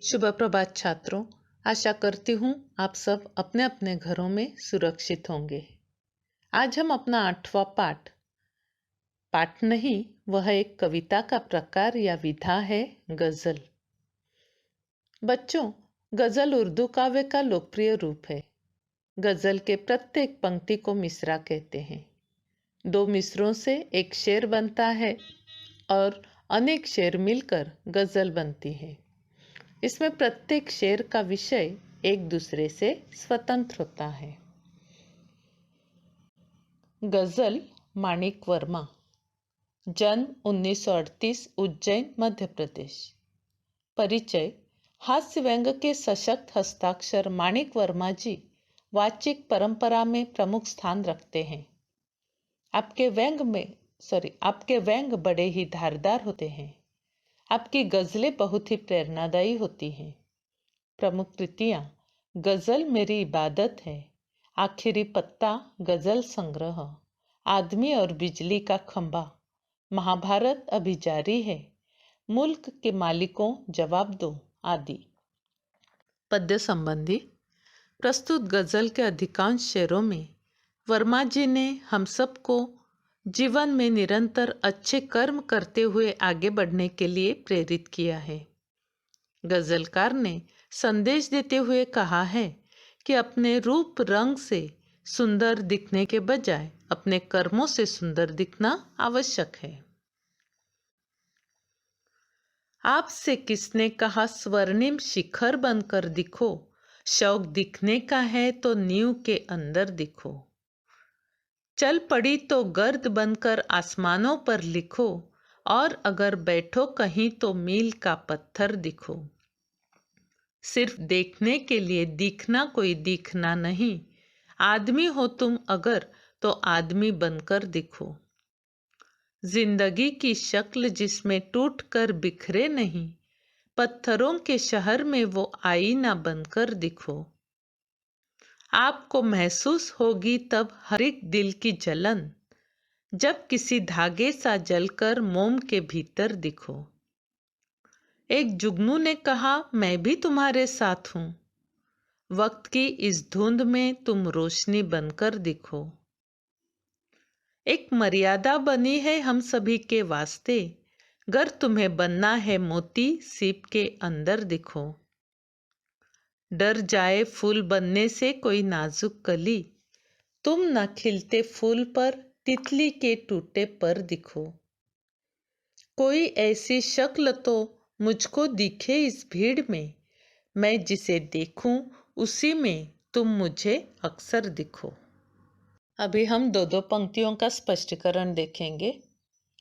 शुभ प्रभात छात्रों। आशा करती हूँ आप सब अपने अपने घरों में सुरक्षित होंगे। आज हम अपना 8वां पाठ नहीं, वह एक कविता का प्रकार या विधा है, गजल। बच्चों, गजल उर्दू काव्य का लोकप्रिय रूप है। गजल के प्रत्येक पंक्ति को मिसरा कहते हैं। 2 मिसरों से एक शेर बनता है और अनेक शेर मिलकर गजल बनती है। इसमें प्रत्येक शेर का विषय एक दूसरे से स्वतंत्र होता है। गजल माणिक वर्मा, जन्म 1938, उज्जैन, मध्य प्रदेश। परिचय। हास्य व्यंग के सशक्त हस्ताक्षर माणिक वर्मा जी वाचिक परंपरा में प्रमुख स्थान रखते हैं। आपके व्यंग बड़े ही धारदार होते हैं। आपकी गजलें बहुत ही प्रेरणादायी होती हैं। प्रमुख कृतियाँ: गजल मेरी इबादत है, आखिरी पत्ता गजल संग्रह, आदमी और बिजली का खंभा, महाभारत अभी जारी है, मुल्क के मालिकों जवाब दो आदि। पद्य संबंधी। प्रस्तुत गजल के अधिकांश शेरों में वर्मा जी ने हम सबको जीवन में निरंतर अच्छे कर्म करते हुए आगे बढ़ने के लिए प्रेरित किया है। गजलकार ने संदेश देते हुए कहा है कि अपने रूप रंग से सुंदर दिखने के बजाय अपने कर्मों से सुंदर दिखना आवश्यक है। आपसे किसने कहा स्वर्णिम शिखर बनकर दिखो, शौक दिखने का है तो नींव के अंदर दिखो। चल पड़ी तो गर्द बनकर आसमानों पर लिखो, और अगर बैठो कहीं तो मील का पत्थर दिखो। सिर्फ देखने के लिए दिखना कोई दिखना नहीं, आदमी हो तुम अगर तो आदमी बनकर दिखो। जिंदगी की शक्ल जिसमें टूट कर बिखरे नहीं, पत्थरों के शहर में वो आईना बनकर दिखो। आपको महसूस होगी तब हर एक दिल की जलन, जब किसी धागे सा जलकर मोम के भीतर दिखो। एक जुगनू ने कहा मैं भी तुम्हारे साथ हूँ, वक्त की इस धुंध में तुम रोशनी बनकर दिखो। एक मर्यादा बनी है हम सभी के वास्ते, गर तुम्हें बनना है मोती सीप के अंदर दिखो। डर जाए फूल बनने से कोई नाजुक कली, तुम न खिलते फूल पर तितली के टूटे पर दिखो। कोई ऐसी शक्ल तो मुझको दिखे इस भीड़ में, मैं जिसे देखूं उसी में तुम मुझे अक्सर दिखो। अभी हम 2 पंक्तियों का स्पष्टीकरण देखेंगे।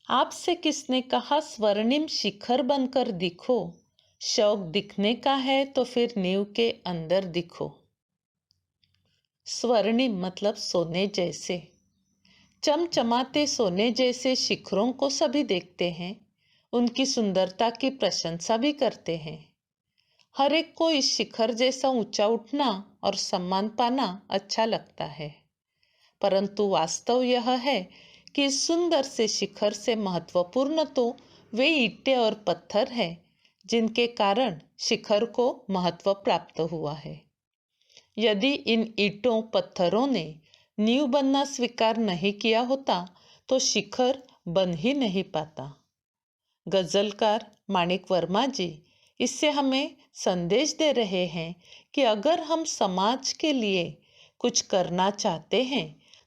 आपसे किसने कहा स्वर्णिम शिखर बनकर दिखो, शौक दिखने का है तो फिर नींव के अंदर दिखो। स्वर्णिम मतलब सोने जैसे, चमचमाते सोने जैसे शिखरों को सभी देखते हैं, उनकी सुंदरता की प्रशंसा भी करते हैं। हर एक को इस शिखर जैसा ऊंचा उठना और सम्मान पाना अच्छा लगता है, परंतु वास्तव यह है कि इस सुंदर से शिखर से महत्वपूर्ण तो वे ईंटें और पत्थर हैं जिनके कारण शिखर को महत्व प्राप्त हुआ है। यदि इन ईंटों पत्थरों ने नींव बनना स्वीकार नहीं किया होता तो शिखर बन ही नहीं पाता। गजलकार माणिक वर्मा जी इससे हमें संदेश दे रहे हैं कि अगर हम समाज के लिए कुछ करना चाहते हैं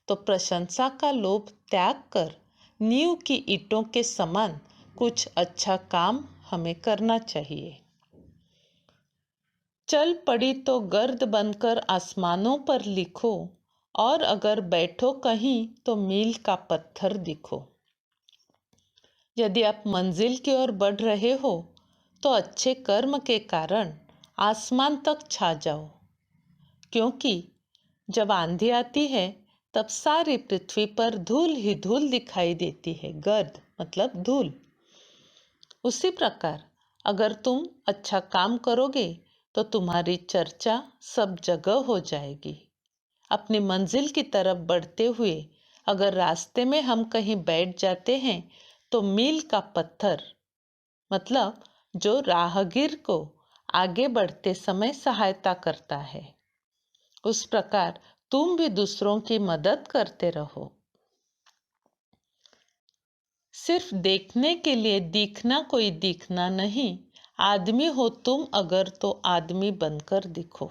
तो प्रशंसा का लोभ त्याग कर नींव की ईंटों के समान कुछ अच्छा काम हमें करना चाहिए। चल पड़ी तो गर्द बनकर आसमानों पर लिखो, और अगर बैठो कहीं तो मील का पत्थर दिखो। यदि आप मंजिल की ओर बढ़ रहे हो तो अच्छे कर्म के कारण आसमान तक छा जाओ, क्योंकि जब आंधी आती है तब सारी पृथ्वी पर धूल ही धूल दिखाई देती है। गर्द मतलब धूल। उसी प्रकार अगर तुम अच्छा काम करोगे तो तुम्हारी चर्चा सब जगह हो जाएगी। अपनी मंजिल की तरफ बढ़ते हुए अगर रास्ते में हम कहीं बैठ जाते हैं तो मील का पत्थर मतलब जो राहगीर को आगे बढ़ते समय सहायता करता है। उस प्रकार तुम भी दूसरों की मदद करते रहो। सिर्फ देखने के लिए दिखना कोई दिखना नहीं, आदमी हो तुम अगर तो आदमी बनकर दिखो।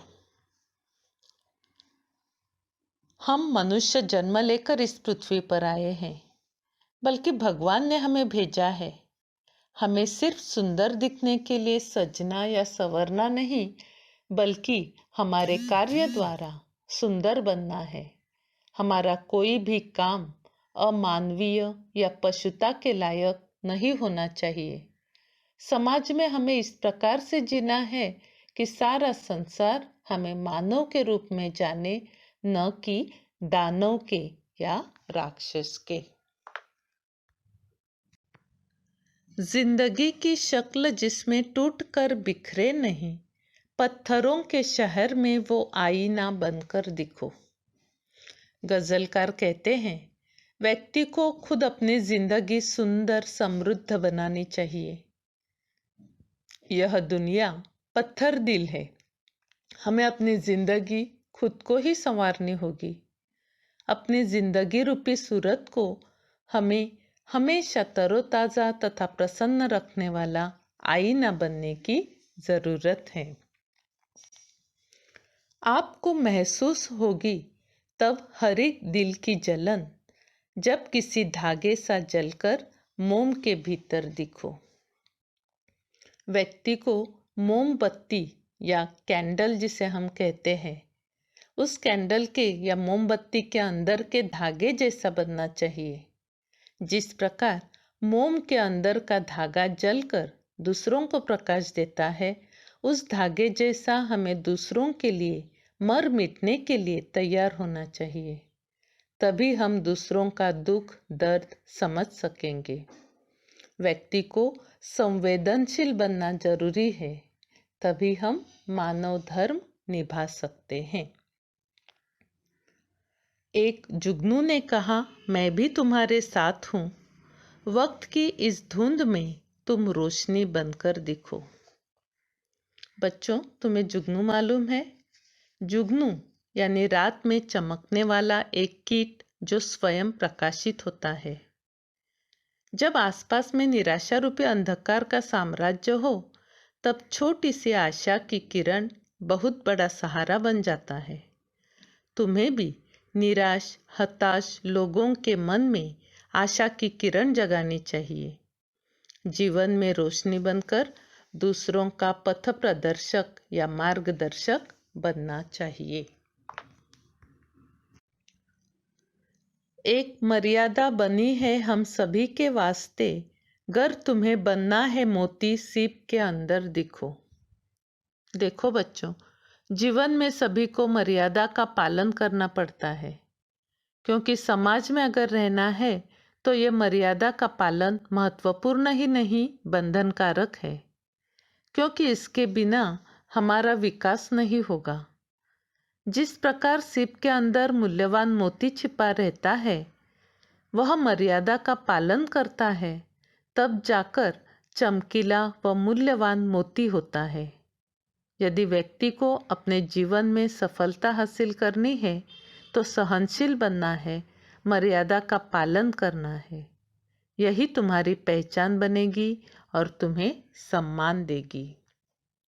हम मनुष्य जन्म लेकर इस पृथ्वी पर आए हैं, बल्कि भगवान ने हमें भेजा है। हमें सिर्फ सुंदर दिखने के लिए सजना या संवरना नहीं, बल्कि हमारे कार्य द्वारा सुंदर बनना है। हमारा कोई भी काम अमानवीय या पशुता के लायक नहीं होना चाहिए। समाज में हमें इस प्रकार से जीना है कि सारा संसार हमें मानव के रूप में जाने, न कि दानव के या राक्षस के। जिंदगी की शक्ल जिसमें टूट कर बिखरे नहीं, पत्थरों के शहर में वो आईना बनकर दिखो। गजलकार कहते हैं, व्यक्ति को खुद अपनी जिंदगी सुंदर समृद्ध बनानी चाहिए। यह दुनिया पत्थर दिल है। हमें अपनी जिंदगी खुद को ही संवारनी होगी। अपनी जिंदगी रूपी सूरत को हमें हमेशा तरोताजा तथा प्रसन्न रखने वाला आईना बनने की जरूरत है। आपको महसूस होगी तब हर एक दिल की जलन, जब किसी धागे सा जलकर मोम के भीतर दिखो। व्यक्ति को मोमबत्ती या कैंडल जिसे हम कहते हैं, उस कैंडल के या मोमबत्ती के अंदर के धागे जैसा बनना चाहिए। जिस प्रकार मोम के अंदर का धागा जलकर दूसरों को प्रकाश देता है, उस धागे जैसा हमें दूसरों के लिए मर मिटने के लिए तैयार होना चाहिए। तभी हम दूसरों का दुख दर्द समझ सकेंगे। व्यक्ति को संवेदनशील बनना जरूरी है, तभी हम मानव धर्म निभा सकते हैं। एक जुगनू ने कहा, मैं भी तुम्हारे साथ हूँ, वक्त की इस धुंध में तुम रोशनी बनकर दिखो। बच्चों, तुम्हें जुगनू मालूम है? जुगनू यानी रात में चमकने वाला एक कीट जो स्वयं प्रकाशित होता है। जब आसपास में निराशा रूपी अंधकार का साम्राज्य हो, तब छोटी सी आशा की किरण बहुत बड़ा सहारा बन जाता है। तुम्हें भी निराश हताश लोगों के मन में आशा की किरण जगानी चाहिए। जीवन में रोशनी बनकर दूसरों का पथ प्रदर्शक या मार्गदर्शक बनना चाहिए। एक मर्यादा बनी है हम सभी के वास्ते, गर तुम्हें बनना है मोती सीप के अंदर दिखो। देखो बच्चों, जीवन में सभी को मर्यादा का पालन करना पड़ता है, क्योंकि समाज में अगर रहना है तो ये मर्यादा का पालन महत्वपूर्ण ही नहीं बंधनकारक है, क्योंकि इसके बिना हमारा विकास नहीं होगा। जिस प्रकार सीप के अंदर मूल्यवान मोती छिपा रहता है, वह मर्यादा का पालन करता है, तब जाकर चमकीला व मूल्यवान मोती होता है। यदि व्यक्ति को अपने जीवन में सफलता हासिल करनी है तो सहनशील बनना है, मर्यादा का पालन करना है। यही तुम्हारी पहचान बनेगी और तुम्हें सम्मान देगी।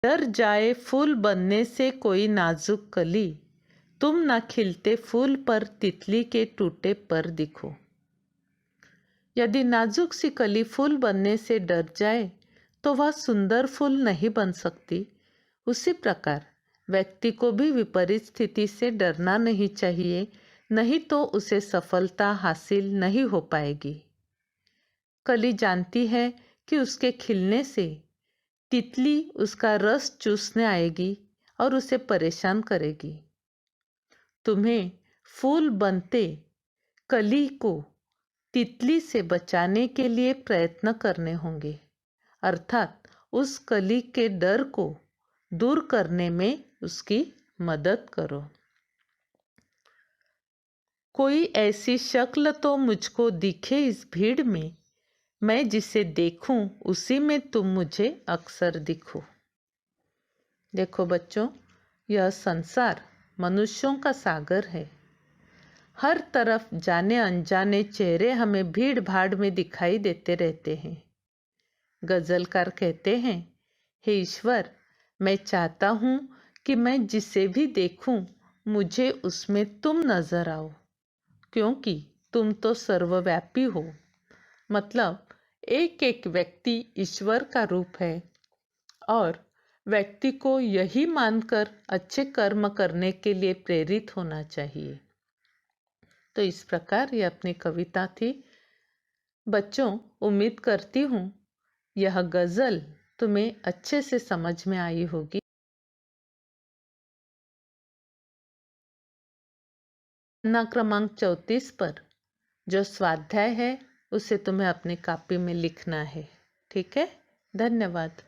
डर जाए फूल बनने से कोई नाजुक कली, तुम ना खिलते फूल पर तितली के टूटे पर दिखो। यदि नाजुक सी कली फूल बनने से डर जाए तो वह सुंदर फूल नहीं बन सकती। उसी प्रकार व्यक्ति को भी विपरीत स्थिति से डरना नहीं चाहिए, नहीं तो उसे सफलता हासिल नहीं हो पाएगी। कली जानती है कि उसके खिलने से तितली उसका रस चूसने आएगी और उसे परेशान करेगी। तुम्हें फूल बनते कली को तितली से बचाने के लिए प्रयत्न करने होंगे, अर्थात उस कली के डर को दूर करने में उसकी मदद करो। कोई ऐसी शक्ल तो मुझको दिखे इस भीड़ में, मैं जिसे देखूं उसी में तुम मुझे अक्सर दिखो। देखो बच्चों, यह संसार मनुष्यों का सागर है। हर तरफ जाने अनजाने चेहरे हमें भीड़ भाड़ में दिखाई देते रहते हैं। गजलकार कहते हैं, हे ईश्वर, मैं चाहता हूँ कि मैं जिसे भी देखूं मुझे उसमें तुम नजर आओ, क्योंकि तुम तो सर्वव्यापी हो। मतलब एक एक व्यक्ति ईश्वर का रूप है और व्यक्ति को यही मानकर अच्छे कर्म करने के लिए प्रेरित होना चाहिए। तो इस प्रकार ये अपनी कविता थी। बच्चों, उम्मीद करती हूँ यह गजल तुम्हें अच्छे से समझ में आई होगी। पन्ना क्रमांक 34 पर जो स्वाध्याय है उसे तुम्हें अपनी कॉपी में लिखना है। ठीक है? धन्यवाद।